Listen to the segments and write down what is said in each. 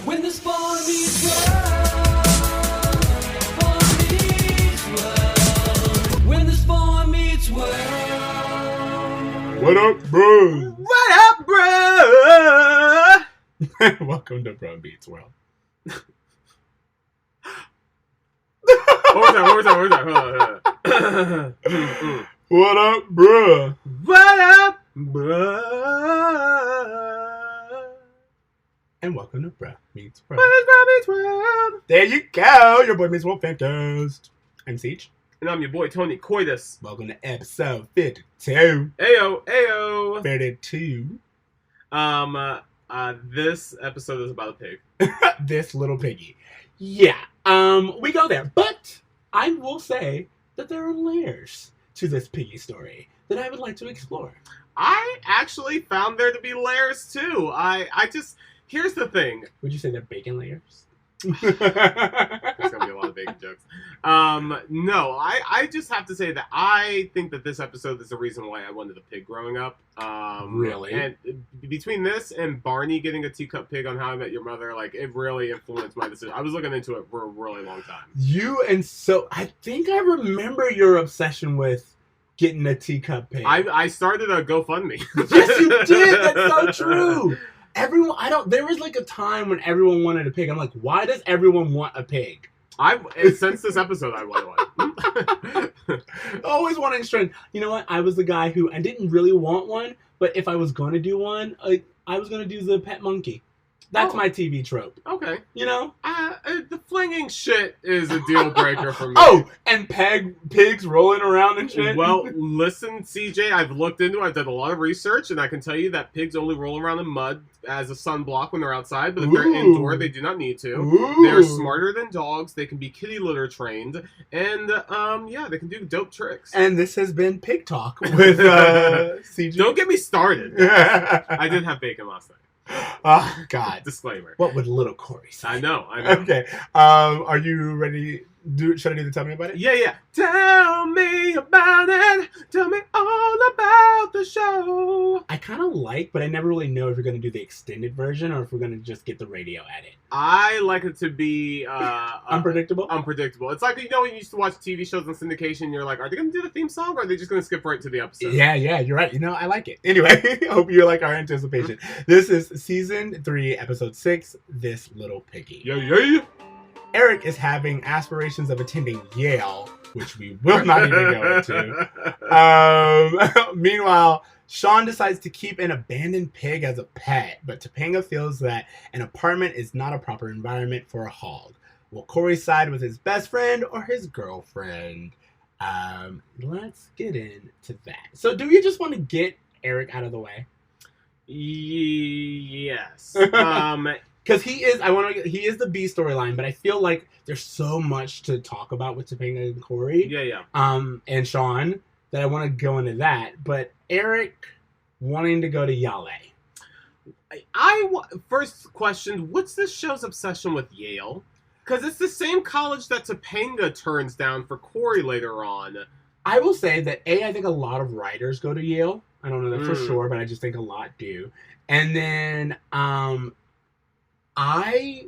When the spawn meets world, when the spawn meets world. What up, bro? What up, bro? Welcome to Bro Beats World. What was that? What up, bro? What up, bro? And welcome to Bro Beats World. What is Bro Beats World? There you go, your boy Beats World Fancast. I'm Ceej. And I'm your boy Tony Coitus. Welcome to episode 52. Ayo. 52. This episode is about a pig. This little piggy. Yeah, we go there. But I will say that there are layers to this piggy story that I would like to explore. I actually found there to be layers too. Here's the thing. Would you say they're bacon layers? There's gonna be a lot of bacon jokes. No, I just have to say that I think that this episode is the reason why I wanted a pig growing up. Really? And between this and Barney getting a teacup pig on How I Met Your Mother, like, it really influenced my decision. I was looking into it for a really long time. I think I remember your obsession with getting a teacup pig. I started a GoFundMe. Yes, you did. That's so true. There was like a time when everyone wanted a pig. I'm like, why does everyone want a pig? Since this episode, I want one. Always wanting strength. You know what? I was the guy who, I didn't really want one, but if I was going to do one, I was going to do the pet monkey. That's my TV trope. Okay. You know? The flinging shit is a deal breaker for me. Oh, and pigs rolling around and shit? Well, listen, CJ, I've looked into it. I've done a lot of research, and I can tell you that pigs only roll around in mud as a sunblock when they're outside, but if they're indoor, they do not need to. Ooh. They're smarter than dogs. They can be kitty litter trained, and, they can do dope tricks. And this has been Pig Talk with CJ. Don't get me started. I did have bacon last night. Oh, God. Disclaimer. What would Little Cory say? I know. Okay. Are you ready? Should I do the Tell Me About It? Yeah. Tell me about it. Tell me all about the show. I kind of like, but I never really know if you're going to do the extended version or if we're going to just get the radio edit. I like it to be unpredictable. It's like, when you used to watch TV shows on syndication, and you're like, are they going to do the theme song or are they just going to skip right to the episode? Yeah, you're right. I like it. Anyway, I hope you like our anticipation. This is season 3, episode 6, This Little Piggy. Yeah. Eric is having aspirations of attending Yale, which we will not even go into. Meanwhile, Shawn decides to keep an abandoned pig as a pet, but Topanga feels that an apartment is not a proper environment for a hog. Will Cory side with his best friend or his girlfriend? Let's get into that. So do you just want to get Eric out of the way? Yes. Because he is the B storyline, but I feel like there's so much to talk about with Topanga and Cory. Yeah. And Shawn that I want to go into that. But Eric wanting to go to Yale. First question, what's this show's obsession with Yale? Because it's the same college that Topanga turns down for Cory later on. I will say that, I think a lot of writers go to Yale. I don't know that for sure, but I just think a lot do. And then, I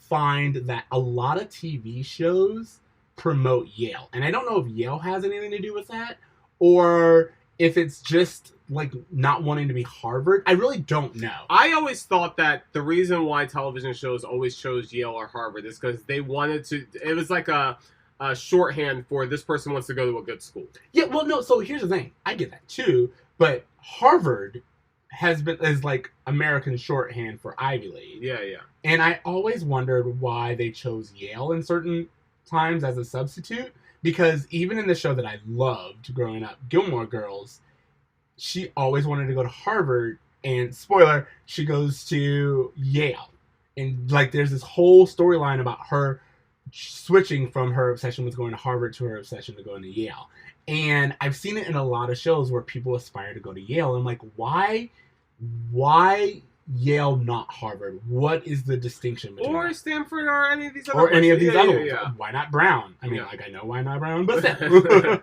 find that a lot of TV shows promote Yale. And I don't know if Yale has anything to do with that or if it's just like not wanting to be Harvard. I really don't know. I always thought that the reason why television shows always chose Yale or Harvard is because they wanted to, it was like a shorthand for this person wants to go to a good school. Yeah, well, no, so here's the thing. I get that too, but Harvard is like American shorthand for Ivy League. Yeah. And I always wondered why they chose Yale in certain times as a substitute, because even in the show that I loved growing up, Gilmore Girls, she always wanted to go to Harvard, and spoiler, she goes to Yale. And like there's this whole storyline about her switching from her obsession with going to Harvard to her obsession with going to Yale. And I've seen it in a lot of shows where people aspire to go to Yale. I'm like, why Yale, not Harvard? What is the distinction between Or that? Stanford or any of these other Or any of these yeah, other yeah, ones? yeah. Why not Brown? I mean, Yeah. like, I know why not Brown, but still.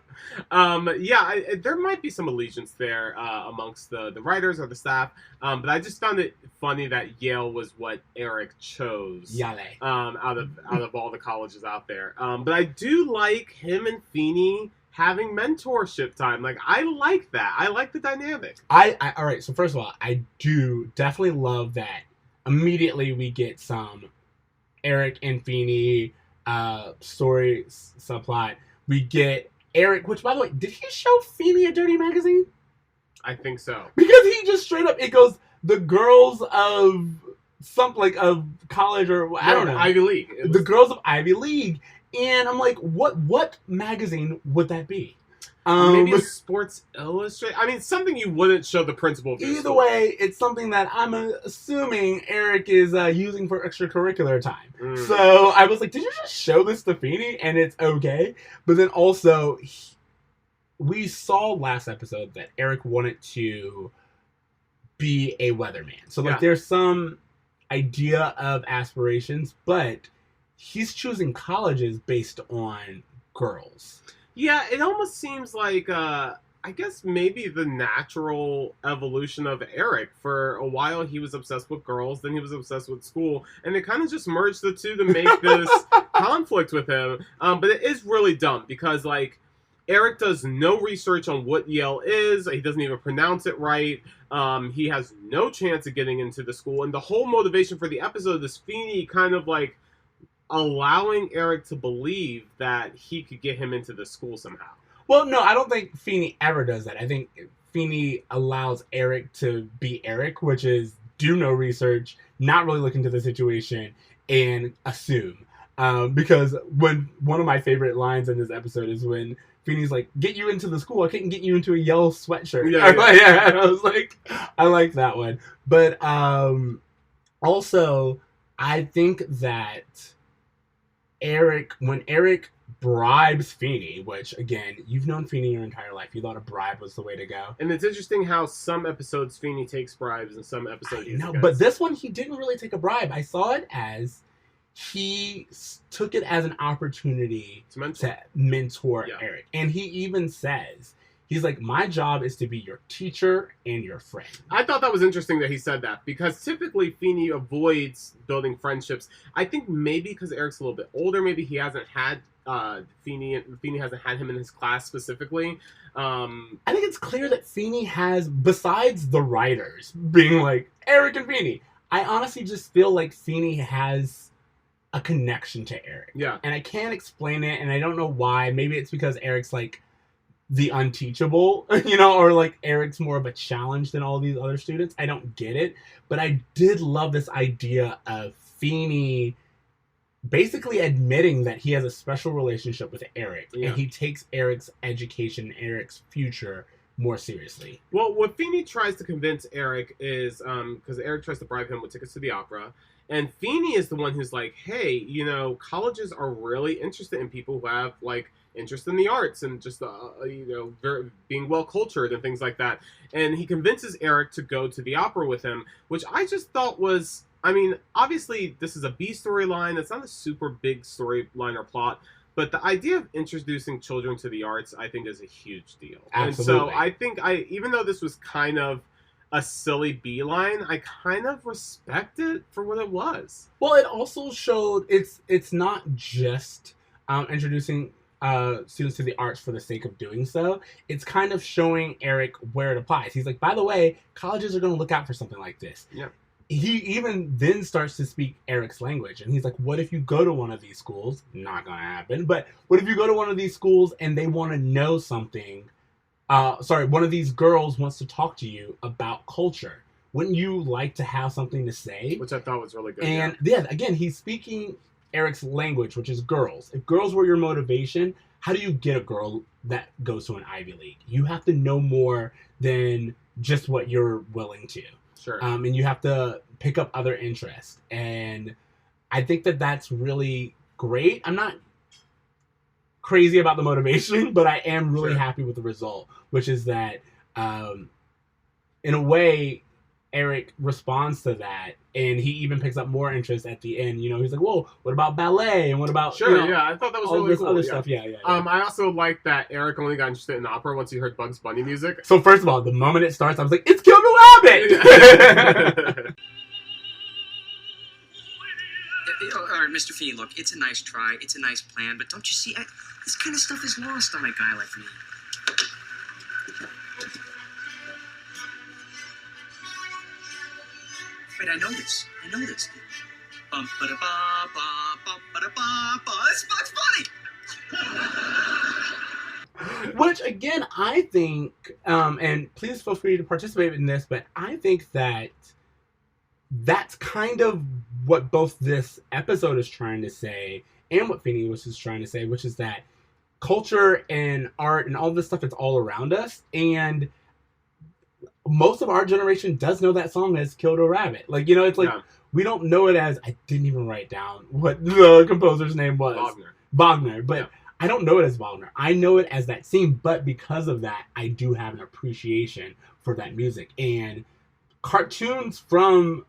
There might be some allegiance there amongst the writers or the staff, but I just found it funny that Yale was what Eric chose. Yale. Out of all the colleges out there. But I do like him and Feeny having mentorship time. Like, I like that. I like the dynamic. All right, so first of all, I do definitely love that immediately we get some Eric and Feeny story subplot. We get Eric, which, by the way, did he show Feeny a dirty magazine? I think so. Because he just straight up, it goes, the girls of something like of college or I don't know. Ivy League. The girls of Ivy League. And I'm like, what magazine would that be? Maybe a Sports Illustrated. I mean, something you wouldn't show the principal of your Either school. way, it's something that I'm assuming Eric is using for extracurricular time. So I was like, did you just show this to Feeny? And it's okay. But then also, we saw last episode that Eric wanted to be a weatherman. So like, there's some idea of aspirations, but he's choosing colleges based on girls. Yeah, it almost seems like, I guess maybe the natural evolution of Eric. For a while, he was obsessed with girls, then he was obsessed with school, and they kind of just merged the two to make this conflict with him. But it is really dumb, because, like, Eric does no research on what Yale is. He doesn't even pronounce it right. He has no chance of getting into the school, and the whole motivation for the episode is Feeny kind of, like, allowing Eric to believe that he could get him into the school somehow. Well, no, I don't think Feeny ever does that. I think Feeny allows Eric to be Eric, which is do no research, not really look into the situation, and assume. Because when one of my favorite lines in this episode is when Feeny's like, get you into the school, I couldn't get you into a yellow sweatshirt. Yeah. And I was like, I like that one. But also, I think that when Eric bribes Feeny, which, again, you've known Feeny your entire life. You thought a bribe was the way to go. And it's interesting how some episodes Feeny takes bribes and some episodes No, but this one he didn't really take a bribe. I saw it as he took it as an opportunity to mentor Eric. And he even says, he's like, my job is to be your teacher and your friend. I thought that was interesting that he said that, because typically Feeny avoids building friendships. I think maybe because Eric's a little bit older, maybe he hasn't had Feeny hasn't had him in his class specifically. I think it's clear that Feeny has, besides the writers being like, Eric and Feeny, I honestly just feel like Feeny has a connection to Eric. Yeah. And I can't explain it, and I don't know why. Maybe it's because Eric's like the unteachable, or like Eric's more of a challenge than all these other students. I don't get it, but I did love this idea of Feeny basically admitting that he has a special relationship with Eric, and he takes Eric's education, Eric's future more seriously. Well, what Feeny tries to convince Eric is, because Eric tries to bribe him with tickets to the opera, and Feeny is the one who's like, hey, colleges are really interested in people who have, like, interest in the arts and just, being well-cultured and things like that. And he convinces Eric to go to the opera with him, which I just thought was, I mean, obviously this is a B storyline. It's not a super big storyline or plot, but the idea of introducing children to the arts, I think, is a huge deal. Absolutely. And so I think even though this was kind of a silly beeline, I kind of respect it for what it was. Well, it also showed it's not just introducing students to the arts for the sake of doing so. It's kind of showing Eric where it applies. He's like, by the way, colleges are going to look out for something like this. Yeah. He even then starts to speak Eric's language, and he's like, what if you go to one of these schools? Not going to happen, but what if you go to one of these schools and they want to know something? One of these girls wants to talk to you about culture. Wouldn't you like to have something to say? Which I thought was really good. And again, he's speaking Eric's language, which is girls. If girls were your motivation, how do you get a girl that goes to an Ivy League? You have to know more than just what you're willing to. Sure. And you have to pick up other interests. And I think that that's really great. I'm not crazy about the motivation, but I am really happy with the result, which is that, in a way, Eric responds to that, and he even picks up more interest at the end. You know, he's like, "Whoa, what about ballet? And what about Sure, I thought that was all really this cool. other Yeah. stuff?" Yeah. I also like that Eric only got interested in opera once he heard Bugs Bunny music. So first of all, the moment it starts, I was like, "It's Kill the Rabbit!" All right, Mr. Feeny, look, it's a nice try, it's a nice plan, but don't you see, this kind of stuff is lost on a guy like me. Wait, I know this. Bum-ba-da-ba-ba-bum-ba-da-ba-ba. It's Bugs Bunny! Which again, I think, and please feel free to participate in this, but I think that that's kind of what both this episode is trying to say and what Feeny was just trying to say, which is that culture and art and all this stuff is all around us, and most of our generation does know that song as Killed a Rabbit. Like, you know, it's like, we don't know it as, I didn't even write down what the composer's name was. Wagner. But I don't know it as Wagner. I know it as that scene, but because of that, I do have an appreciation for that music. And cartoons from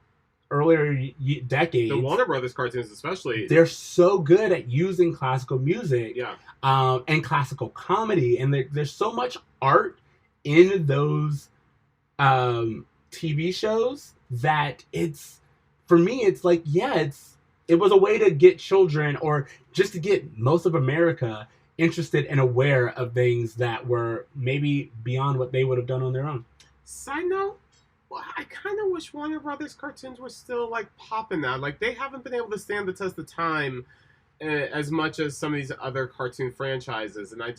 earlier decades, the Warner Brothers cartoons especially, they're so good at using classical music and classical comedy. And there's so much art in those TV shows that it's, for me, it's like, it was a way to get children, or just to get most of America interested and aware of things that were maybe beyond what they would have done on their own. Side note, well, I kind of wish Warner Brothers cartoons were still like popping now. Like, they haven't been able to stand the test of time as much as some of these other cartoon franchises. And I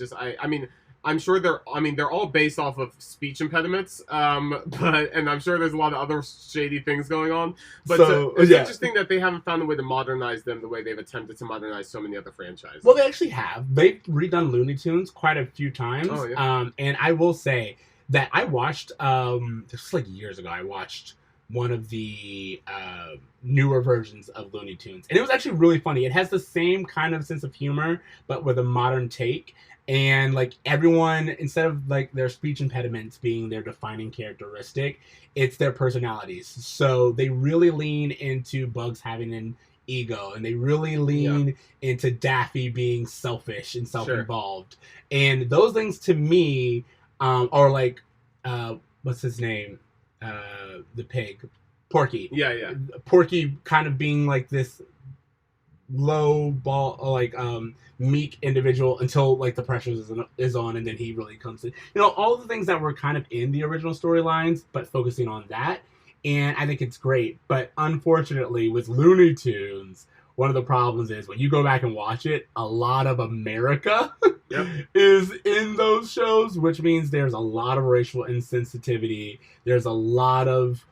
mean, I'm sure they're all based off of speech impediments, and I'm sure there's a lot of other shady things going on. But it's interesting that they haven't found a way to modernize them the way they've attempted to modernize so many other franchises. Well, they actually have. They've redone Looney Tunes quite a few times. Oh, yeah. And I will say that I watched, this was like years ago, I watched one of the newer versions of Looney Tunes. And it was actually really funny. It has the same kind of sense of humor, but with a modern take. And like everyone, instead of like their speech impediments being their defining characteristic, it's their personalities. So they really lean into Bugs having an ego, and they really lean into Daffy being selfish and self-involved. And those things to me are like, what's his name? The pig. Porky. Yeah. Porky kind of being like this low ball, like meek individual until like the pressure is on, and then he really comes in. You know, all the things that were kind of in the original storylines, but focusing on that. And I think it's great. But unfortunately, with Looney Tunes, one of the problems is when you go back and watch it, a lot of America is in those shows, which means there's a lot of racial insensitivity. There's a lot of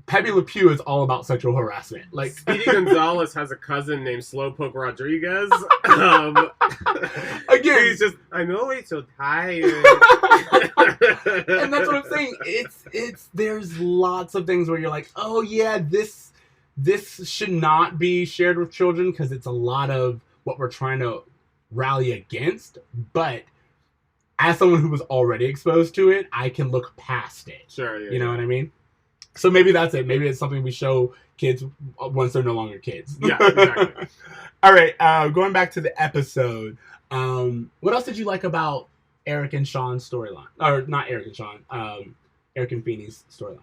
Pepe Le Pew is all about sexual harassment. Like Speedy Gonzalez has a cousin named Slowpoke Rodriguez. Again, he's just, I know he's so tired. And that's what I'm saying. It's there's lots of things where you're like, oh yeah, this should not be shared with children because it's a lot of what we're trying to rally against. But as someone who was already exposed to it, I can look past it. Sure, you know what I mean? So maybe that's it. Maybe it's something we show kids once they're no longer kids. Yeah, exactly. All right, going back to the episode. What else did you like about Eric and Shawn's storyline? Or not Eric and Shawn, Eric and Feeny's storyline.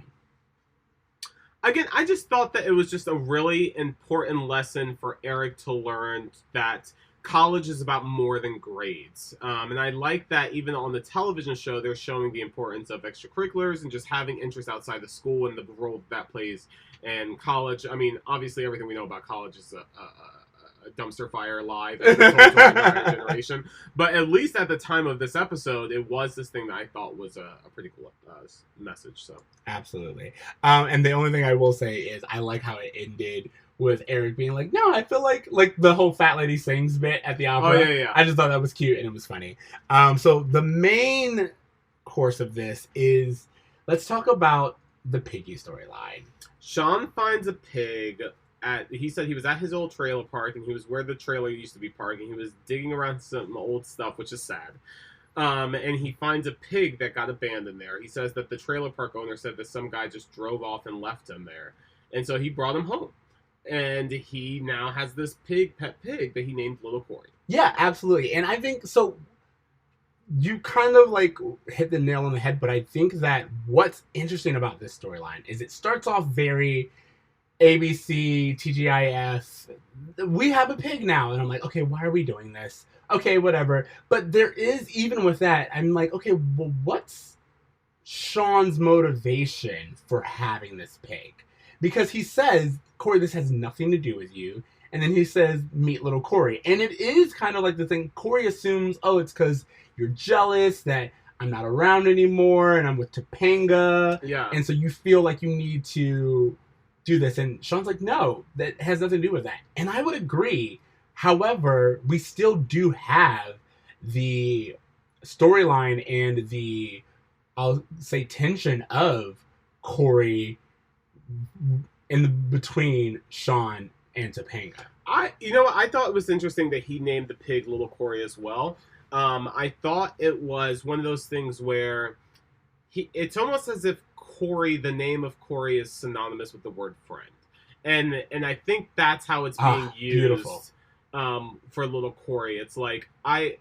Again, I just thought that it was just a really important lesson for Eric to learn that college is about more than grades. And I like that even on the television show, they're showing the importance of extracurriculars and just having interests outside the school and the role that plays in college. I mean, obviously everything we know about college is a dumpster fire lie that was told to our entire generation. But at least at the time of this episode, it was this thing that I thought was a pretty cool message. So absolutely. And the only thing I will say is I like how it ended with Eric being like, no, I feel like the whole fat lady sings bit at the opera. Oh, yeah. I just thought that was cute and it was funny. So the main course of this is, let's talk about the piggy storyline. Shawn finds a pig. He said he was at his old trailer park, and he was where the trailer used to be parked, and he was digging around some old stuff, which is sad. And he finds a pig that got abandoned there. He says that the trailer park owner said that some guy just drove off and left him there. And so he brought him home. And he now has this pet pig that he named Little Cory. Yeah, absolutely. And I think, so you kind of like hit the nail on the head, but I think that what's interesting about this storyline is it starts off very ABC, TGIF. We have a pig now. And I'm like, okay, why are we doing this? Okay, whatever. But there is, even with that, I'm like, okay, well, what's Shawn's motivation for having this pig? Because he says, Cory, this has nothing to do with you. And then he says, meet Little Cory. And it is kind of like the thing, Cory assumes, oh, it's because you're jealous that I'm not around anymore and I'm with Topanga. Yeah. And so you feel like you need to do this. And Shawn's like, no, that has nothing to do with that. And I would agree. However, we still do have the storyline and the, I'll say, tension of Cory between Shawn and Topanga. I thought it was interesting that he named the pig Little Cory as well. I thought it was one of those things where it's almost as if Cory, the name of Cory, is synonymous with the word friend. And I think that's how it's being used. Beautiful. For Little Cory. It's like, I'm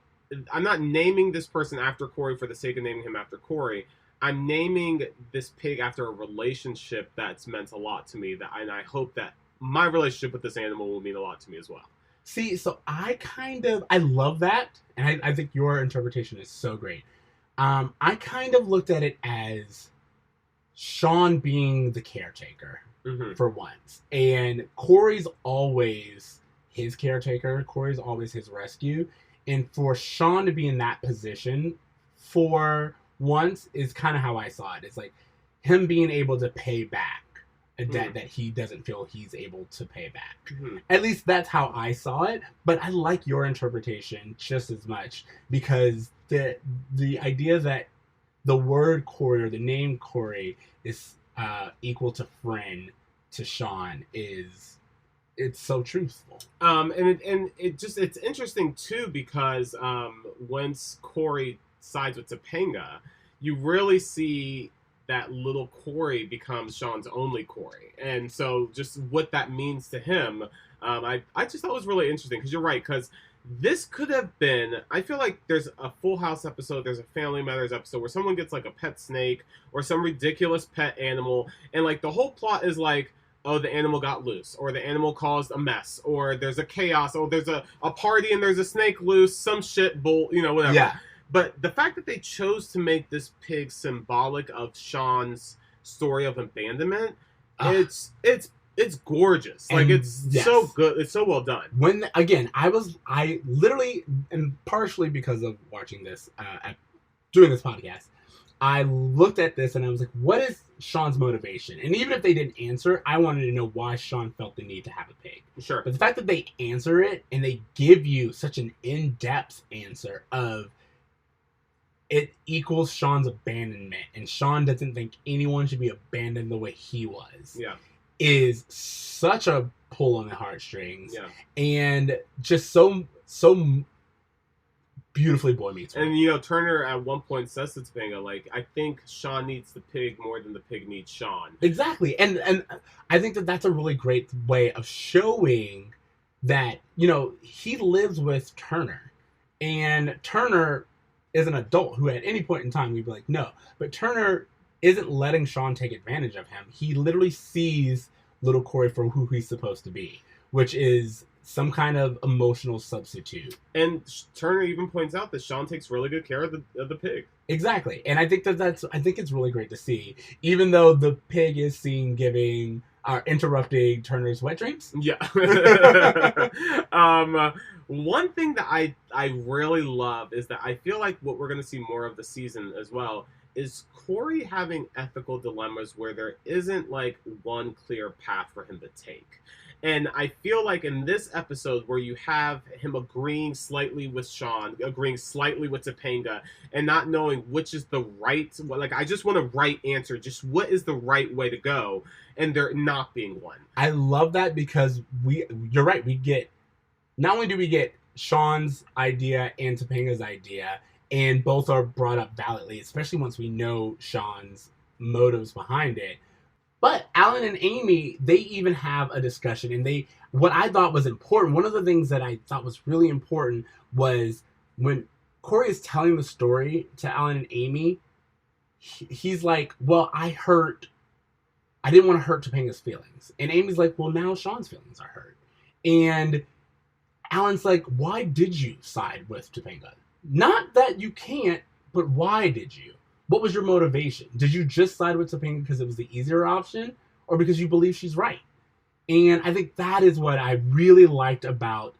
not naming this person after Cory for the sake of naming him after Cory. I'm naming this pig after a relationship that's meant a lot to me, and I hope that my relationship with this animal will mean a lot to me as well. See, so I love that, and I think your interpretation is so great. I kind of looked at it as Shawn being the caretaker, for once. And Cory's always his caretaker. Cory's always his rescue. And for Shawn to be in that position for once is kind of how I saw it. It's like him being able to pay back a debt that he doesn't feel he's able to pay back. At least that's how I saw it. But I like your interpretation just as much, because the idea that the word Cory or the name Cory is equal to friend to Shawn it's so truthful. And it's interesting too, because once Cory sides with Topanga, you really see that Little Cory becomes Shawn's only Cory. And so just what that means to him, I just thought was really interesting, because you're right, because this could have been, I feel like there's a Full House episode, there's a Family Matters episode where someone gets like a pet snake or some ridiculous pet animal, and like the whole plot is like, oh, the animal got loose, or the animal caused a mess, or there's a chaos, or there's a party and there's a snake loose, some shit, whatever. Yeah. But the fact that they chose to make this pig symbolic of Shawn's story of abandonment, it's gorgeous. Like, it's so good. It's so well done. When, again, I literally, and partially because of watching this, doing this podcast, I looked at this and I was like, what is Shawn's motivation? And even if they didn't answer, I wanted to know why Shawn felt the need to have a pig. Sure. But the fact that they answer it and they give you such an in-depth answer of it equals Shawn's abandonment, and Shawn doesn't think anyone should be abandoned the way he was. Yeah. Is such a pull on the heartstrings. Yeah. And just so beautifully Boy Meets World. And, Turner at one point says to Topanga, like, I think Shawn needs the pig more than the pig needs Shawn. Exactly. And I think that that's a really great way of showing that, he lives with Turner. And Turner is an adult who at any point in time we'd be like, no. But Turner isn't letting Shawn take advantage of him. He literally sees Little Cory for who he's supposed to be, which is some kind of emotional substitute. And Turner even points out that Shawn takes really good care of the pig. Exactly. And I think I think it's really great to see, even though the pig is seen interrupting Turner's wet dreams. Yeah. One thing that I really love is that I feel like what we're going to see more of the season as well is Cory having ethical dilemmas where there isn't like one clear path for him to take. And I feel like in this episode where you have him agreeing slightly with Shawn, agreeing slightly with Topanga, and not knowing which is the right, like, I just want a right answer, just what is the right way to go, and there not being one. I love that, because you're right, not only do we get Shawn's idea and Topanga's idea, and both are brought up validly, especially once we know Shawn's motives behind it. But Alan and Amy, they even have a discussion, and what I thought was important, one of the things that I thought was really important was when Cory is telling the story to Alan and Amy, he's like, well, I didn't want to hurt Topanga's feelings. And Amy's like, well, now Shawn's feelings are hurt. And Alan's like, why did you side with Topanga? Not that you can't, but why did you? What was your motivation? Did you just side with Topanga because it was the easier option, or because you believe she's right? And I think that is what I really liked about,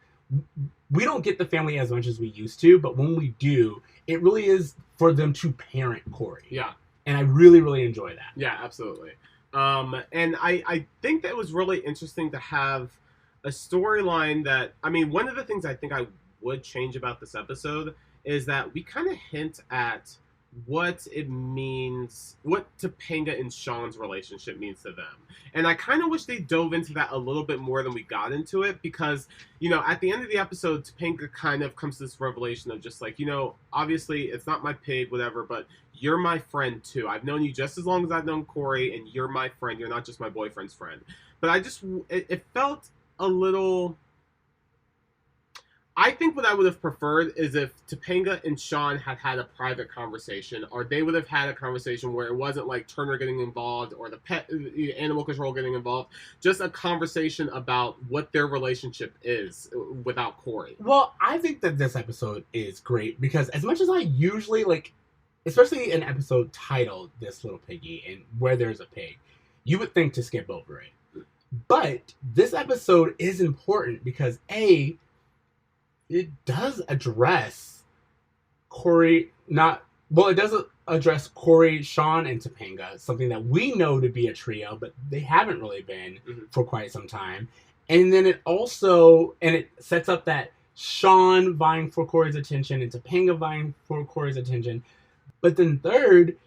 we don't get the family as much as we used to, but when we do, it really is for them to parent Cory. Yeah. And I really, really enjoy that. Yeah, absolutely. And I think that it was really interesting to have a storyline that, I mean, one of the things I think I would change about this episode is that we kind of hint at what it means, what Topanga and Shawn's relationship means to them. And I kind of wish they dove into that a little bit more than we got into it, because, you know, at the end of the episode, Topanga kind of comes to this revelation of just like, you know, obviously it's not my pig, whatever, but you're my friend too. I've known you just as long as I've known Cory, and you're my friend. You're not just my boyfriend's friend. But it felt a little... I think what I would have preferred is if Topanga and Shawn had a private conversation, or they would have had a conversation where it wasn't like Turner getting involved or the animal control getting involved, just a conversation about what their relationship is without Cory. Well, I think that this episode is great because as much as I usually like, especially an episode titled This Little Piggy and where there's a pig, you would think to skip over it. But this episode is important because it does address Cory, it does address Cory, Shawn, and Topanga, something that we know to be a trio, but they haven't really been for quite some time. And then it sets up that Shawn vying for Cory's attention and Topanga vying for Cory's attention. But then third,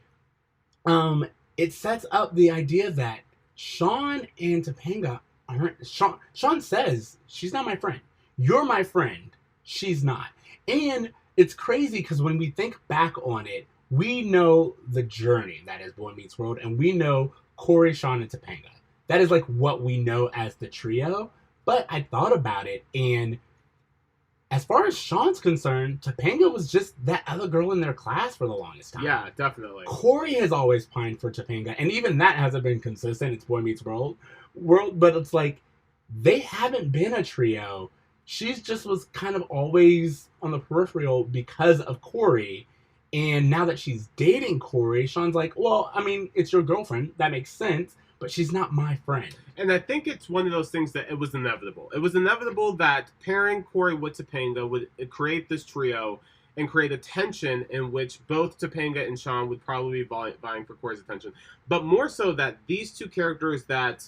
it sets up the idea that Shawn and Topanga aren't... Shawn says, she's not my friend. You're my friend. She's not. And it's crazy because when we think back on it, we know the journey that is Boy Meets World, and we know Cory, Shawn, and Topanga. That is like what we know as the trio. But I thought about it, and as far as Shawn's concerned, Topanga was just that other girl in their class for the longest time. Yeah, definitely. Cory has always pined for Topanga, and even that hasn't been consistent. It's Boy Meets World, but it's like they haven't been a trio. She's just was kind of always on the peripheral because of Cory. And now that she's dating Cory, Shawn's like, well, I mean, it's your girlfriend. That makes sense. But she's not my friend. And I think it's one of those things that it was inevitable. It was inevitable that pairing Cory with Topanga would create this trio and create a tension in which both Topanga and Shawn would probably be vying for Cory's attention. But more so that these two characters that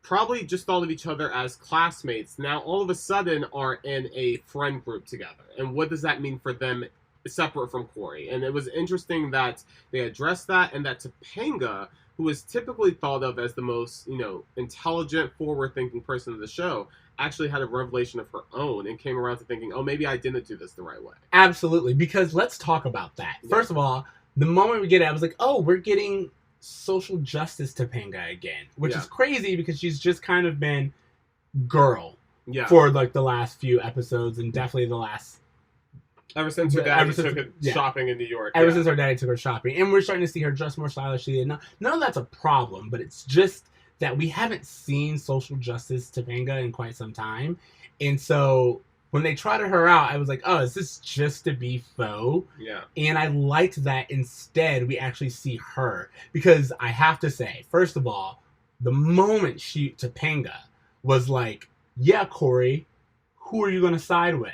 probably just thought of each other as classmates now all of a sudden are in a friend group together. And what does that mean for them separate from Cory? And it was interesting that they addressed that, and that Topanga, who is typically thought of as the most, intelligent, forward-thinking person of the show, actually had a revelation of her own and came around to thinking, oh, maybe I didn't do this the right way. Absolutely, because let's talk about that. Yeah. First of all, the moment we get it, I was like, oh, we're getting social justice Topanga again, which is crazy because she's just kind of been girl for like the last few episodes, and definitely the last... Ever since her daddy took her shopping in New York. Ever since her daddy took her shopping. And we're starting to see her dress more stylishly. And none of that's a problem, but it's just that we haven't seen social justice Topanga in quite some time. And so when they trotted her out, I was like, oh, is this just to be faux? Yeah. And I liked that instead we actually see her. Because I have to say, first of all, the moment Topanga was like, yeah, Cory, who are you going to side with?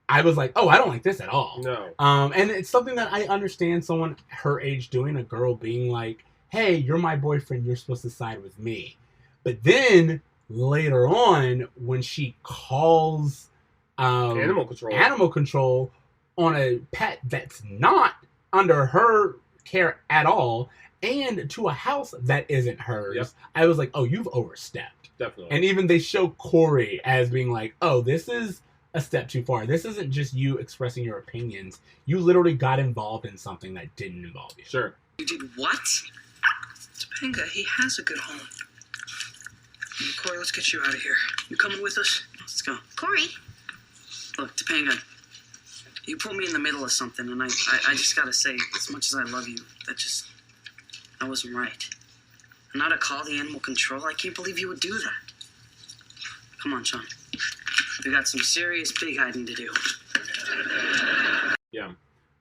I was like, oh, I don't like this at all. No. And it's something that I understand someone her age doing, a girl being like, hey, you're my boyfriend, you're supposed to side with me. But then later on, when she calls animal control on a pet that's not under her care at all, and to a house that isn't hers, I was like, oh, you've overstepped. Definitely. And even they show Cory as being like, oh, this is a step too far. This isn't just you expressing your opinions. You literally got involved in something that didn't involve you. Sure. You did what? Topanga, he has a good home. Cory, let's get you out of here. You coming with us? Let's go. Cory? Look, Topanga, you put me in the middle of something, and I just gotta say, as much as I love you, that wasn't right. And now to call the animal control, I can't believe you would do that. Come on, Shawn. We got some serious pig hiding to do. Yeah.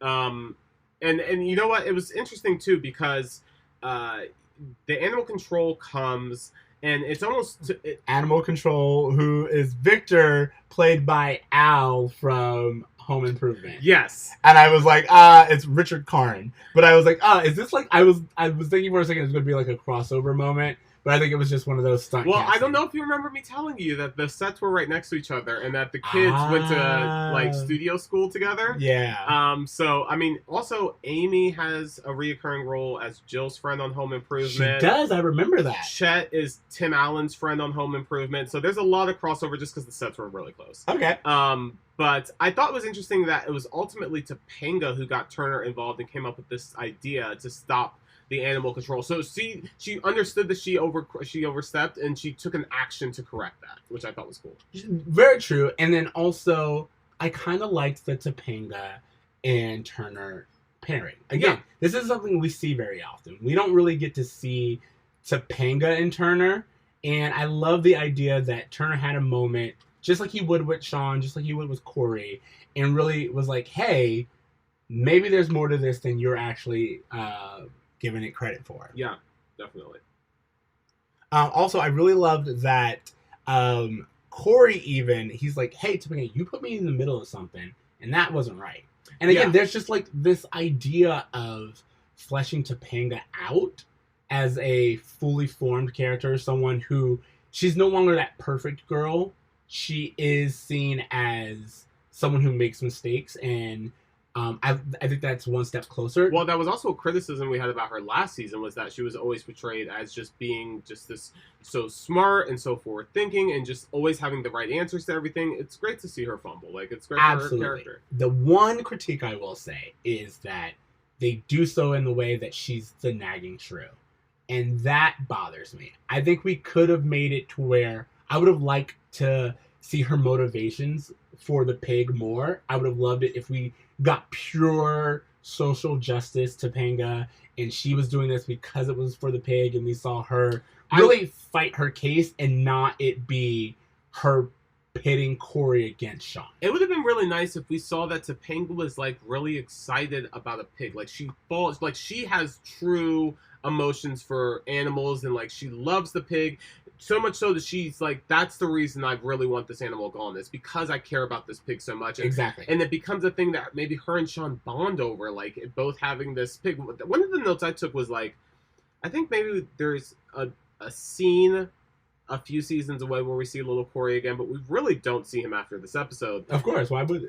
And you know what? It was interesting too because the animal control comes and it's almost Animal Control, who is Victor, played by Al from Home Improvement. yes. And I was like, it's Richard Karn. But I was like, is this like, I was thinking for a second it was going to be like a crossover moment. But I think it was just one of those stunt Well, casting. I don't know if you remember me telling you that the sets were right next to each other and that the kids went to like studio school together. Yeah. So I mean, also Amy has a reoccurring role as Jill's friend on Home She Improvement. does. I remember that. Chet is Tim Allen's friend on Home Improvement. So there's a lot of crossover just because the sets were really close. Okay. But I thought it was interesting that it was ultimately Topanga who got Turner involved and came up with this idea to stop the animal control. So she understood that she overstepped and she took an action to correct that, which I thought was cool. Very true. And then also, I kind of liked the Topanga and Turner pairing. Again, this is something we see very often. We don't really get to see Topanga and Turner. And I love the idea that Turner had a moment, just like he would with Shawn, just like he would with Cory, and really was like, hey, maybe there's more to this than you're actually giving it credit for. Yeah, definitely. Also, I really loved that Cory he's like, hey, Topanga, you put me in the middle of something, and that wasn't right. And again, there's just like this idea of fleshing Topanga out as a fully formed character, someone who, she's no longer that perfect girl. She is seen as someone who makes mistakes, and I think that's one step closer. Well, that was also a criticism we had about her last season, was that she was always portrayed as just being just this so smart and so forward thinking and just always having the right answers to everything. It's great to see her fumble. Like, it's great for her character. The one critique I will say is that they do so in the way that she's the nagging shrew. And that bothers me. I think we could have made it to where I would have liked to see her motivations for the pig more. I would have loved it if we got pure social justice Topanga, and she was doing this because it was for the pig, and we saw her really fight her case and not it be her pitting Cory against Shawn. It would have been really nice if we saw that Topanga was like really excited about a pig. Like, she has true emotions for animals, and like she loves the pig so much so that she's like, that's the reason I really want this animal gone. It's because I care about this pig so much. Exactly. And it becomes a thing that maybe her and Shawn bond over, like both having this pig. One of the notes I took was like, I think maybe there's a scene a few seasons away where we see Little Cory again, but we really don't see him after this episode. Of course, why would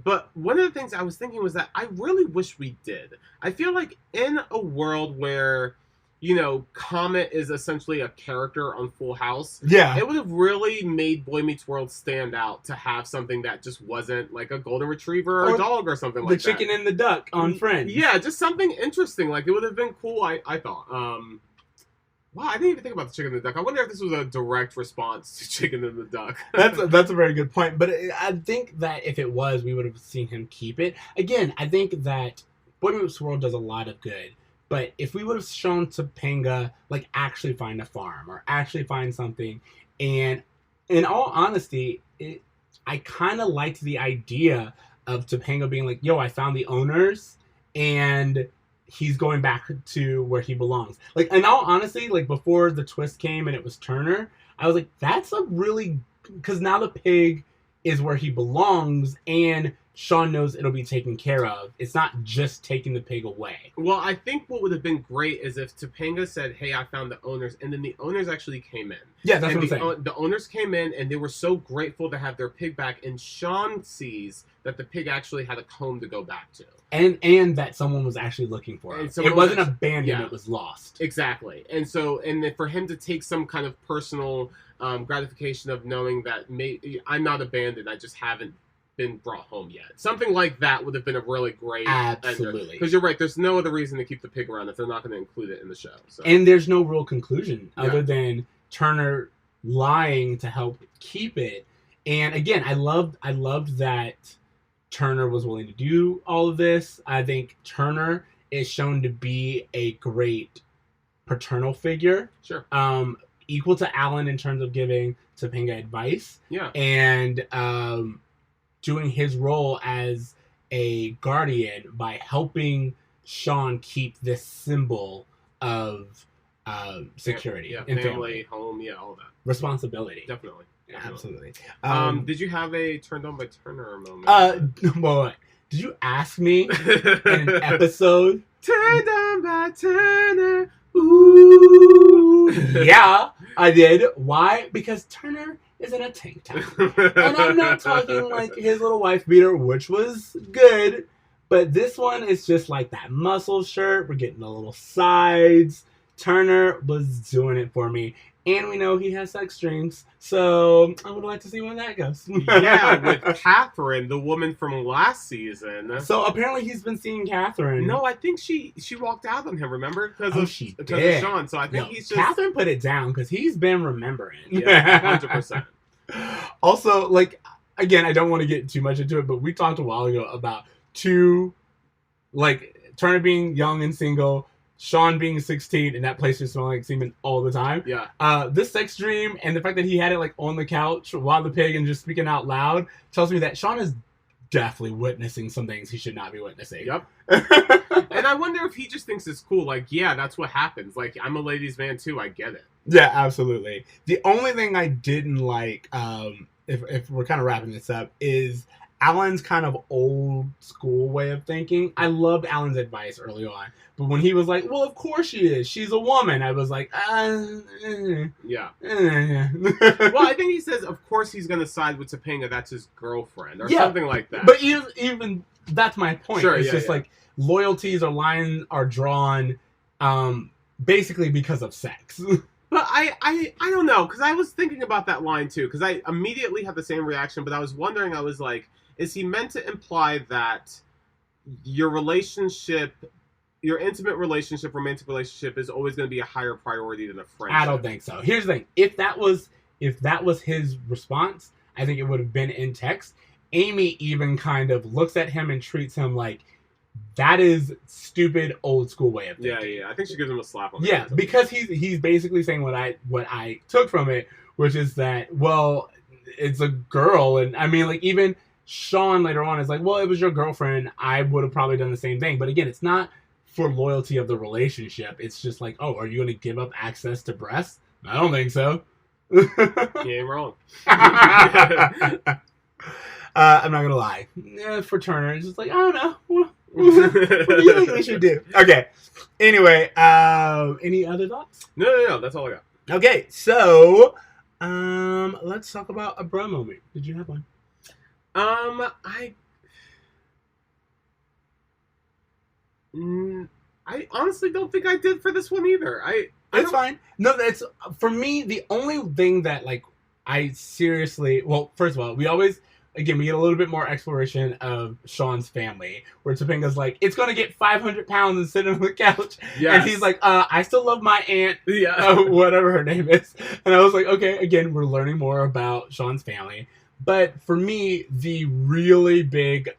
But one of the things I was thinking was that I really wish we did. I feel like in a world where, you know, Comet is essentially a character on Full House, it would have really made Boy Meets World stand out to have something that just wasn't like a golden retriever or a dog or something like that. The chicken and the duck on Friends. Yeah, just something interesting. Like, it would have been cool, I thought. Wow, I didn't even think about the chicken and the duck. I wonder if this was a direct response to Chicken and the Duck. That's a very good point. But I think that if it was, we would have seen him keep it. Again, I think that Boy Meets World does a lot of good. But if we would have shown Topanga, like, actually find a farm or actually find something, and in all honesty, I kind of liked the idea of Topanga being like, yo, I found the owners, and he's going back to where he belongs. Like, in all honesty, like, before the twist came and it was Turner, I was like, that's a really... Because now the pig is where he belongs, and Shawn knows it'll be taken care of. It's not just taking the pig away. Well, I think what would have been great is if Topanga said, hey, I found the owners, and then the owners actually came in. Yeah, that's what I'm saying. The owners came in, and they were so grateful to have their pig back, and Shawn sees that the pig actually had a home to go back to. And that someone was actually looking for it. It wasn't abandoned, it was lost. Exactly. And so, and then for him to take some kind of personal gratification of knowing that I'm not abandoned. I just haven't been brought home yet. Something like that would have been a really great Absolutely. Because you're right, there's no other reason to keep the pig around if they're not going to include it in the show. So. And there's no real conclusion other than Turner lying to help keep it. And again, I loved that Turner was willing to do all of this. I think Turner is shown to be a great paternal figure. Sure. Equal to Alan in terms of giving Topanga advice. Yeah. And doing his role as a guardian by helping Shawn keep this symbol of security. Yeah, and family, home, all that. Responsibility. Definitely. Absolutely. Did you have a turned on by Turner moment? Well, did you ask me in an episode? Turned on by Turner. Ooh. Yeah, I did. Why? Because Turner is in a tank top. And I'm not talking like his little wife beater, which was good, but this one is just like that muscle shirt. We're getting the little sides. Turner was doing it for me. And we know he has sex dreams, so I would like to see where that goes. Yeah, with Catherine, the woman from last season. So apparently he's been seeing Catherine. No, I think she walked out on him, remember? Because of Shawn. So I think he's just... Catherine put it down because he's been remembering. Yeah, 100%. Also, like, again, I don't want to get too much into it, but we talked a while ago about Turner being young and single, Shawn being 16, and that place just smelled like semen all the time. Yeah. This sex dream and the fact that he had it like on the couch while the pig and just speaking out loud tells me that Shawn is definitely witnessing some things he should not be witnessing. Yep. And I wonder if he just thinks it's cool. Like, yeah, that's what happens. Like, I'm a ladies' man too. I get it. Yeah, absolutely. The only thing I didn't like, if we're kind of wrapping this up, is Alan's kind of old school way of thinking. I loved Alan's advice early on, but when he was like, well, of course she is. She's a woman. I was like, Yeah. Well, I think he says, of course he's going to side with Topanga. That's his girlfriend or something like that. But even that's my point. Sure, it's just like loyalties or lines are drawn basically because of sex. But I don't know, because I was thinking about that line too, because I immediately had the same reaction, but I was wondering, I was like, is he meant to imply that your relationship, your intimate relationship, romantic relationship is always going to be a higher priority than a friendship? I don't think so. Here's the thing. If that was his response, I think it would have been in text. Amy even kind of looks at him and treats him like, that is stupid old school way of thinking. Yeah. I think she gives him a slap on the Yeah, face. because he's basically saying what I took from it, which is that, well, it's a girl, and I mean, like, even Shawn later on is like, well, it was your girlfriend. I would have probably done the same thing. But again, it's not for loyalty of the relationship. It's just like, oh, are you going to give up access to breasts? I don't think so. He ain't wrong. I'm not going to lie. For Turner, it's just like, I don't know. What do you think we should do? Okay. Anyway, any other thoughts? No. That's all I got. Okay, so let's talk about a bro moment. Did you have one? I honestly don't think I did for this one either. It's fine. No, that's for me. The only thing that like I seriously, well, first of all, we get a little bit more exploration of Shawn's family, where Topanga's like, it's gonna get 500 pounds and sit on the couch, and he's like, I still love my aunt, whatever her name is, and I was like, okay, again, we're learning more about Shawn's family. But for me, the really big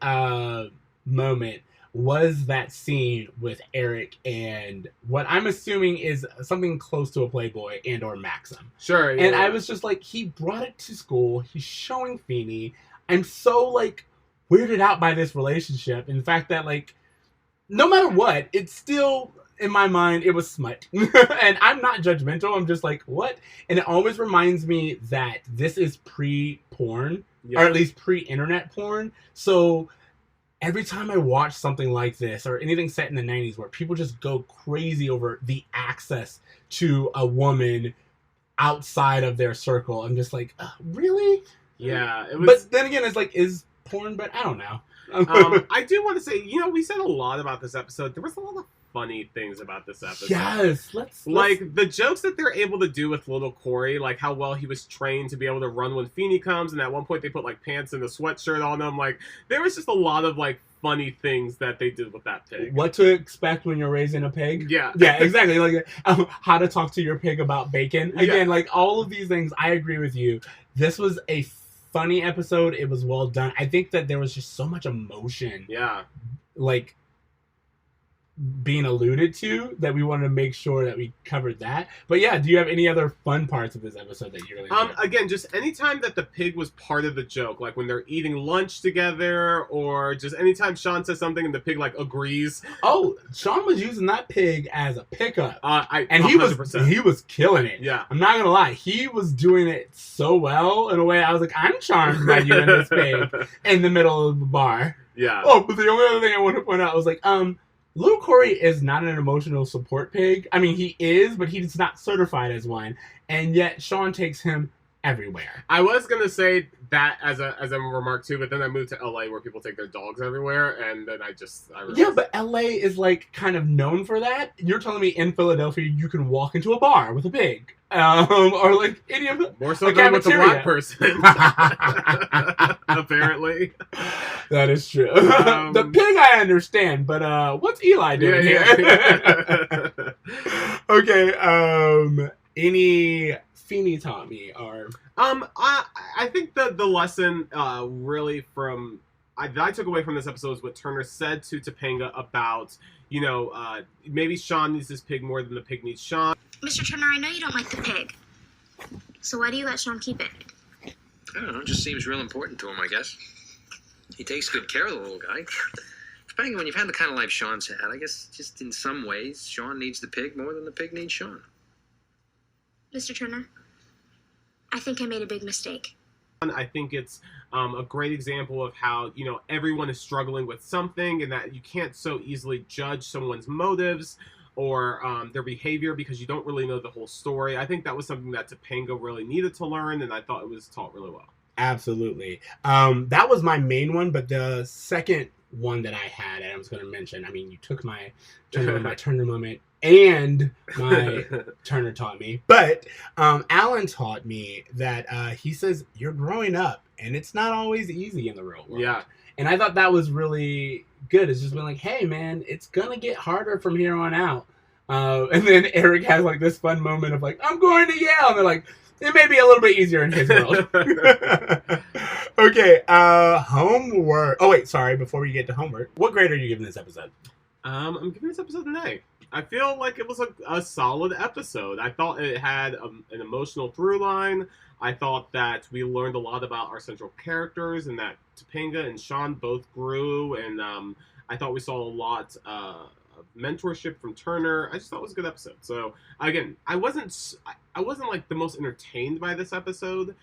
moment was that scene with Eric and what I'm assuming is something close to a Playboy and or Maxim. Sure. Yeah, and I was just like, he brought it to school. He's showing Feeny. I'm so like weirded out by this relationship. And the fact that like, no matter what, it's still in my mind, it was smut. And I'm not judgmental. I'm just like, what? And it always reminds me that this is pre-porn, or at least pre-internet porn. So every time I watch something like this, or anything set in the 90s where people just go crazy over the access to a woman outside of their circle, I'm just like, really? Yeah. It was... But then again, it's like, is porn, but I don't know. I do want to say, we said a lot about this episode. There was a lot of funny things about this episode. Yes, let's Like, the jokes that they're able to do with Little Cory, like how well he was trained to be able to run when Feeny comes, and at one point they put, like, pants and a sweatshirt on him. Like, there was just a lot of, like, funny things that they did with that pig. what to expect when you're raising a pig. Yeah. Yeah, exactly. Like how to talk to your pig about bacon. Again, like all of these things, I agree with you. This was a funny episode. It was well done. I think that there was just so much emotion. Yeah. Like being alluded to that we wanted to make sure that we covered that. But yeah, do you have any other fun parts of this episode that you really enjoyed? Again, just anytime that the pig was part of the joke, like when they're eating lunch together, or just anytime Shawn says something and the pig like agrees. Oh, Shawn was using that pig as a pickup. And 100%. he was killing it. Yeah. I'm not gonna lie, he was doing it so well in a way I was like, I'm charmed by you and this pig in the middle of the bar. Yeah. Oh, but the only other thing I want to point out was like, Little Cory is not an emotional support pig. I mean, he is, but he's not certified as one. And yet, Shawn takes him everywhere. I was gonna say that as a remark too, but then I moved to LA where people take their dogs everywhere, and then I realized. Yeah, but LA is like kind of known for that. You're telling me in Philadelphia you can walk into a bar with a pig, or like any of the more so than with a black person. Apparently, that is true. The pig I understand, but what's Eli doing here? Okay. Any Feeny taught me or I think the lesson really from I took away from this episode is what Turner said to Topanga about, you know, maybe Shawn needs this pig more than the pig needs Shawn. Mr. Turner, I know you don't like the pig. So why do you let Shawn keep it? I don't know, it just seems real important to him, I guess. He takes good care of the little guy. Topanga, when you've had the kind of life Shawn's had, I guess just in some ways, Shawn needs the pig more than the pig needs Shawn. Mr. Turner, I think I made a big mistake. I think it's a great example of how, you know, everyone is struggling with something and that you can't so easily judge someone's motives or their behavior because you don't really know the whole story. I think that was something that Topanga really needed to learn, and I thought it was taught really well. Absolutely. That was my main one, but the second one that I had, and I was going to mention, I mean, you took my Turner moment and my Turner taught me, but Alan taught me that he says you're growing up and it's not always easy in the real world. Yeah. And I thought that was really good. It's just been like, hey man, it's gonna get harder from here on out. And then Eric has like this fun moment of like, I'm going to Yale, and they're like, it may be a little bit easier in his world. Okay, homework. Oh wait, sorry. Before we get to homework, what grade are you giving this episode? I'm giving this episode an A. I feel like it was a solid episode. I thought it had an emotional through line. I thought that we learned a lot about our central characters and that Topanga and Shawn both grew. And I thought we saw a lot of mentorship from Turner. I just thought it was a good episode. So again, I wasn't like the most entertained by this episode,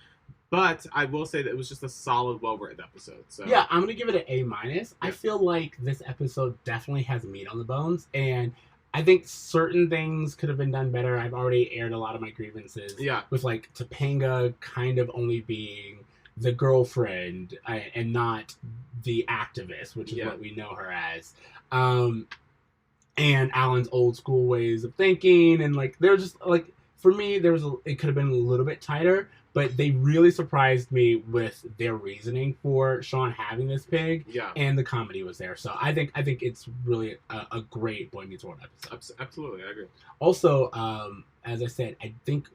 but I will say that it was just a solid, well-written episode. So yeah, I'm gonna give it an A-. I feel like this episode definitely has meat on the bones, and I think certain things could have been done better. I've already aired a lot of my grievances. Yeah. With like Topanga kind of only being the girlfriend and not the activist, which is what we know her as. And Alan's old school ways of thinking, and like they're just like, for me, it could have been a little bit tighter, but they really surprised me with their reasoning for Shawn having this pig. Yeah. And the comedy was there. So I think it's really a great Boy Meets World episode. Absolutely, I agree. Also, as I said, I think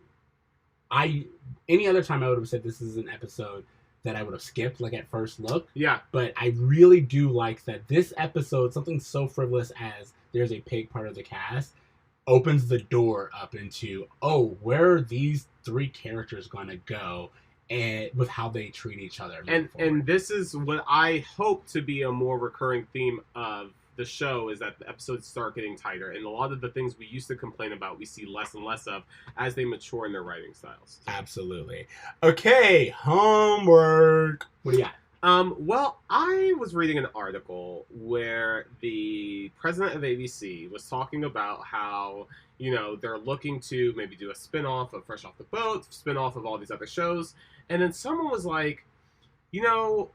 any other time I would have said this is an episode that I would have skipped, like at first look. Yeah. But I really do like that this episode, something so frivolous as there's a pig part of the cast, opens the door up into, oh, where are these three characters going to go, and with how they treat each other. And this is what I hope to be a more recurring theme of the show, is that the episodes start getting tighter, and a lot of the things we used to complain about we see less and less of as they mature in their writing styles. Absolutely. Okay, homework. What do you got? Well, I was reading an article where the president of ABC was talking about how, you know, they're looking to maybe do a spin-off of Fresh Off the Boat, spin-off of all these other shows, and then someone was like, you know,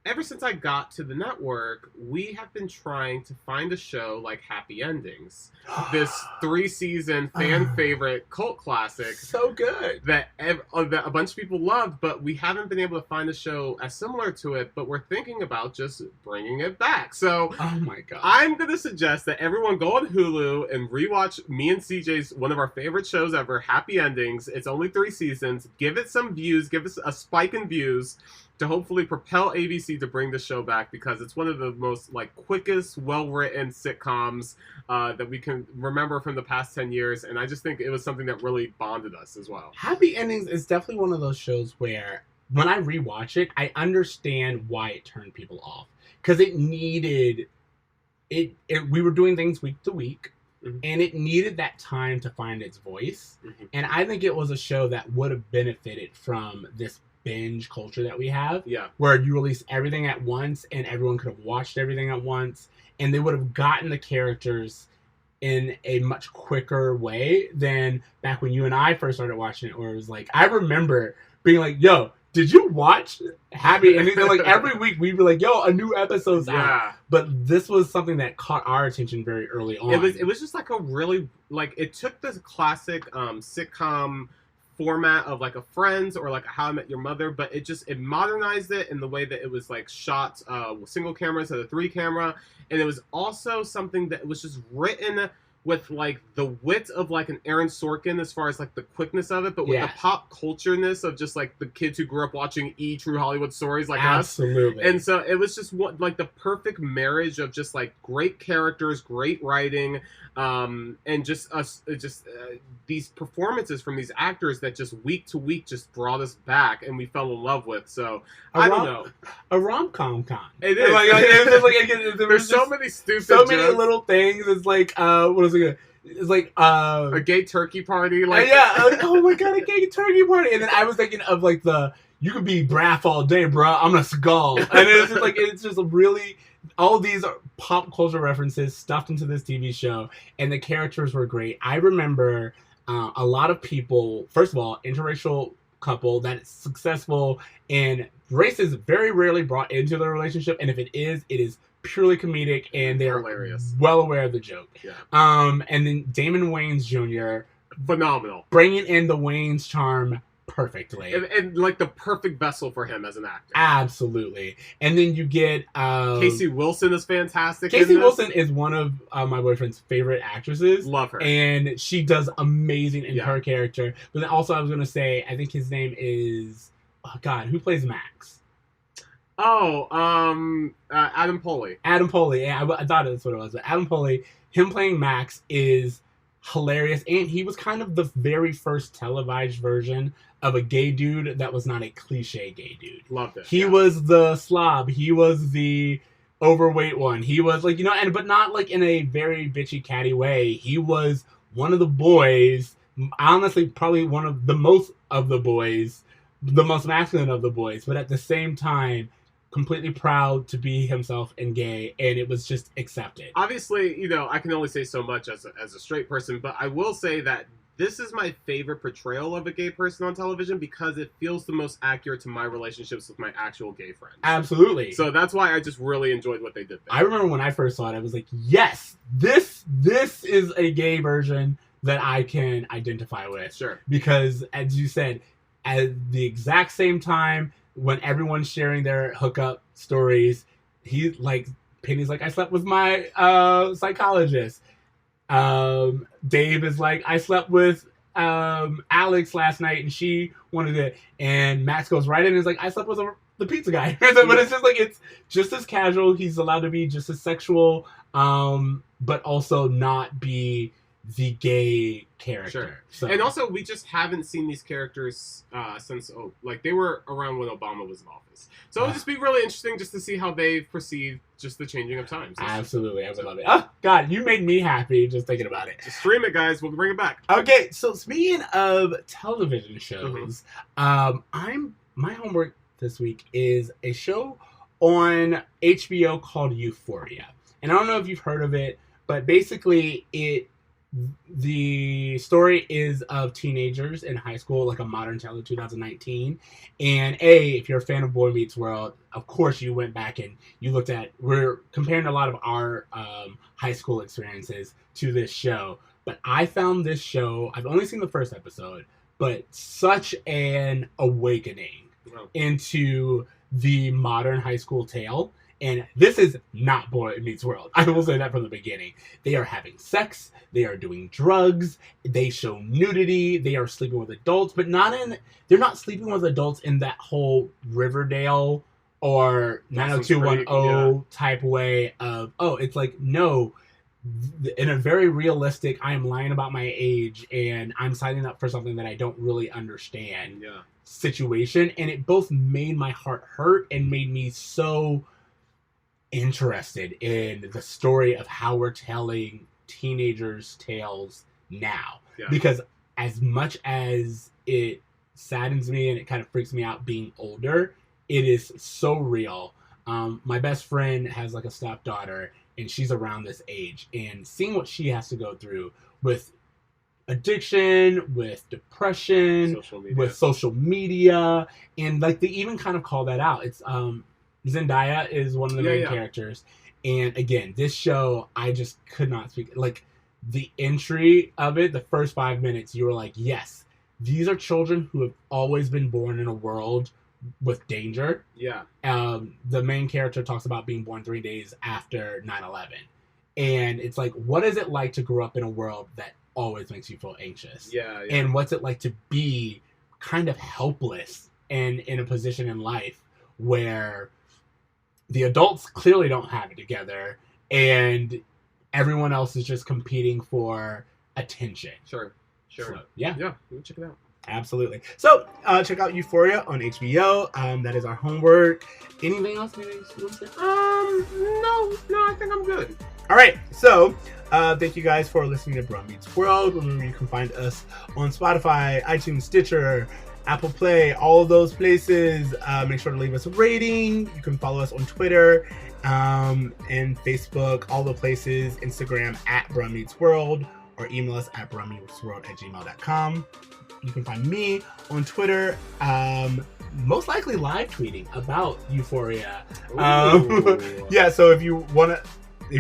ever since I got to the network, we have been trying to find a show like Happy Endings. This 3-season fan favorite cult classic. So good. That a bunch of people loved, but we haven't been able to find a show as similar to it, but we're thinking about just bringing it back. So Oh my god. I'm going to suggest that everyone go on Hulu and rewatch me and CJ's one of our favorite shows ever, Happy Endings. It's only 3 seasons. Give it some views. Give us a spike in views to hopefully propel ABC to bring the show back, because it's one of the most quickest, well-written sitcoms that we can remember from the past 10 years. And I just think it was something that really bonded us as well. Happy Endings is definitely one of those shows where when I rewatch it, I understand why it turned people off. Because it needed... we were doing things week to week, and it needed that time to find its voice. And I think it was a show that would have benefited from this binge culture that we have, where you release everything at once and everyone could have watched everything at once, and they would have gotten the characters in a much quicker way than back when you and I first started watching it, where it was like, I remember being like, yo, did you watch Happy Endings? And every week we'd be like, yo, a new episode's out. But this was something that caught our attention very early on. It was just a really, it took this classic sitcom format of a Friends or a How I Met Your Mother, but it modernized it in the way that it was shot with single camera instead of 3 camera, and it was also something that was just written with the wit of an Aaron Sorkin as far as the quickness of it, but with the pop culture-ness of just the kids who grew up watching True Hollywood Stories us. Absolutely. And so it was just the perfect marriage of just great characters, great writing, and just these performances from these actors that just week to week just brought us back and we fell in love with. So I don't know. A rom-com con. It is. There's so many stupid so jokes. many little things. It's what is it? It's a gay turkey party. Oh my god, a gay turkey party. And then I was thinking of you could be Braff all day, bro. I'm a skull. And it's just it's just really, all of these are pop culture references stuffed into this TV show, and the characters were great. I remember a lot of people, first of all, interracial couple that's successful, and race is very rarely brought into their relationship, and if it is purely comedic, and they're hilarious, well aware of the joke. And then Damon Wayans Jr. phenomenal, bringing in the Wayans charm perfectly, and the perfect vessel for him as an actor. Absolutely. And then you get Casey Wilson is fantastic. Casey Wilson is one of my boyfriend's favorite actresses. Love her, and she does amazing in her character. But then also I was gonna say, I think his name is, oh god, who plays Max? Adam Poley. Adam Poley. Yeah, I thought that's what it was. But Adam Poley, him playing Max is hilarious, and he was kind of the very first televised version of a gay dude that was not a cliche gay dude. Loved it. He was the slob. He was the overweight one. He was but not in a very bitchy catty way. He was one of the boys. Honestly, probably one of the most masculine of the boys, but at the same time, completely proud to be himself and gay, and it was just accepted. Obviously, I can only say so much as a straight person, but I will say that this is my favorite portrayal of a gay person on television because it feels the most accurate to my relationships with my actual gay friends. Absolutely. So that's why I just really enjoyed what they did there. I remember when I first saw it, I was like, yes, this is a gay version that I can identify with. Sure. Because, as you said, at the exact same time, when everyone's sharing their hookup stories, Penny's like, I slept with my psychologist. Dave is like, I slept with Alex last night and she wanted it. And Max goes right in and is like, I slept with the pizza guy. But it's just it's just as casual. He's allowed to be just as sexual, but also not be the gay character. Sure. So. And also, we just haven't seen these characters since, they were around when Obama was in office. So it'll just be really interesting just to see how they perceive just the changing of times. Absolutely. I would love it. Oh, God, you made me happy just thinking about it. Just stream it, guys. We'll bring it back. Okay, so speaking of television shows, my homework this week is a show on HBO called Euphoria. And I don't know if you've heard of it, but basically it the story is of teenagers in high school, like a modern tale of 2019. And if you're a fan of Boy Meets World, of course you went back and you looked at, we're comparing a lot of our high school experiences to this show. But I found this show, I've only seen the first episode, but such an awakening into the modern high school tale. And this is not Boy Meets World. I will say that from the beginning. They are having sex. They are doing drugs. They show nudity. They are sleeping with adults, but they're not sleeping with adults in that whole Riverdale or 90210 type way of, it's like, no, in a very realistic, I am lying about my age and I'm signing up for something that I don't really understand situation. And it both made my heart hurt and made me so interested in the story of how we're telling teenagers' tales now. Because as much as it saddens me and it kind of freaks me out being older, it is so real. My best friend has like a stepdaughter and she's around this age, and seeing what she has to go through with addiction, with depression, with social media, and like they even kind of call that out. It's Zendaya is one of the main characters. And again, this show, I just could not speak. Like, the entry of it, the first 5 minutes, you were like, yes, these are children who have always been born in a world with danger. The main character talks about being born 3 days after 9/11. And it's like, what is it like to grow up in a world that always makes you feel anxious? And what's it like to be kind of helpless and in a position in life where the adults clearly don't have it together and everyone else is just competing for attention. Sure. So, Check it out. Absolutely. So check out Euphoria on HBO. That is our homework. Anything else you want to say? No, I think I'm good. All right. So thank you guys for listening to Bro Meets World. Remember, you can find us on Spotify, iTunes, Stitcher, Apple Play, all of those places. Make sure to leave us a rating. You can follow us on Twitter and Facebook, all the places, Instagram at Bro Meets World, or email us at bromeetsworld@gmail.com. You can find me on Twitter, most likely live tweeting about Euphoria. So if you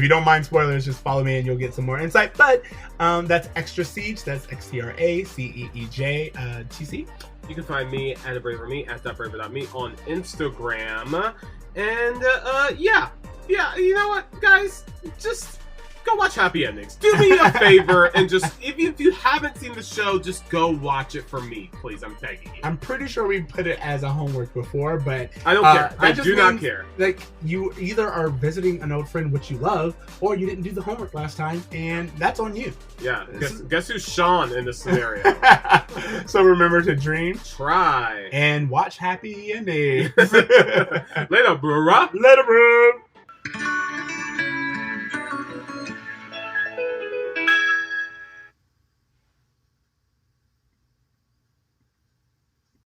don't mind spoilers, just follow me and you'll get some more insight. But that's Extra Ceej. That's XTRACEEJ TC. You can find me at @braverme, @braver.me on Instagram. And you know what, guys? Just go watch Happy Endings. Do me a favor and just, if you haven't seen the show, just go watch it for me, please. I'm begging you. I'm pretty sure we put it as a homework before, but I don't care. I do not care. Like, you either are visiting an old friend, which you love, or you didn't do the homework last time, and that's on you. Yeah. Guess who's Shawn in this scenario? So remember to dream, try, and watch Happy Endings. Later, bro. Later, bro.